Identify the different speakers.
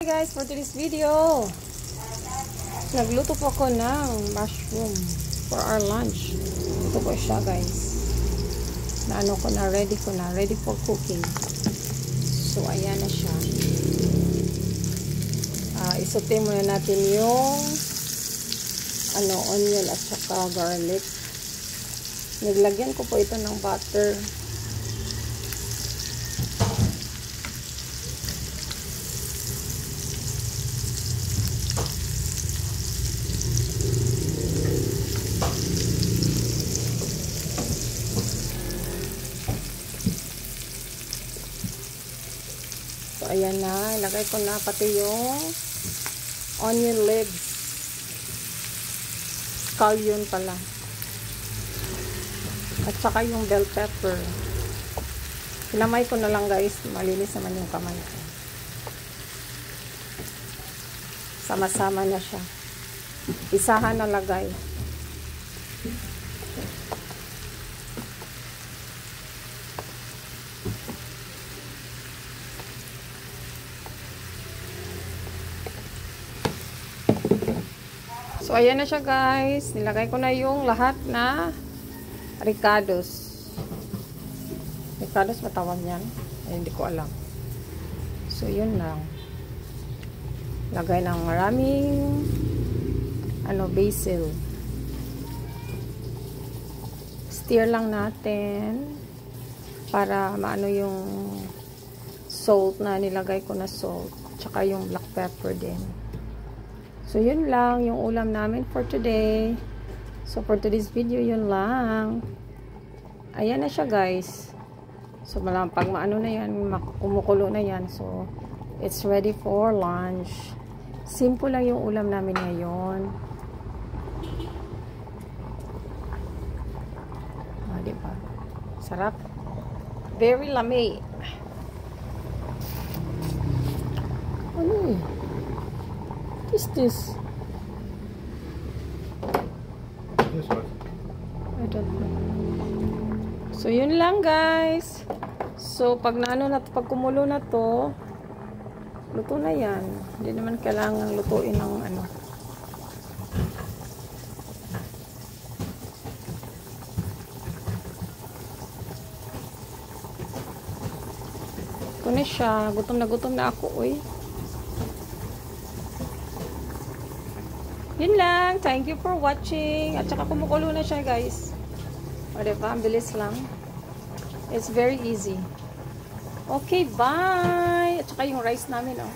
Speaker 1: Hey guys, for today's video, nagluto po ako ng mushroom for our lunch. Ito po siya guys. Ready for cooking. So ayan na siya. Isote muna natin yung onion at saka garlic. Niglagyan ko po ito ng butter. So, ayan na. Ilagay ko na pati yung onion leaves. Scallion pala. At saka yung bell pepper. Hinamay ko na lang guys. Malinis naman yung kamay ko. Sama-sama na siya. Isahan na lagay. So, ayan na siya guys. Nilagay ko na yung lahat na ricados. Ricados matawag yan? Ay, hindi ko alam. So, yun lang. Lagay ng maraming basil. Stir lang natin para maano yung salt na nilagay ko na salt. Tsaka yung black pepper din. So, yun lang yung ulam namin for today. So, for today's video, yun lang. Ayan na siya, guys. So, pag maano na yan, kumukulo na yan. So, it's ready for lunch. Simple lang yung ulam namin ngayon. Diba? Sarap. Very lami. Ano eh? What is this?
Speaker 2: This one.
Speaker 1: I don't know. So, yun lang guys. So, pag pag kumulo na to, luto na yan. Hindi naman kailangan lutuin ng Ito na siya. Gutom na ako, uy. Yun lang. Thank you for watching. At saka kumukulo na siya, guys. O, diba? Ang bilis lang. It's very easy. Okay, bye! At saka yung rice namin, oh.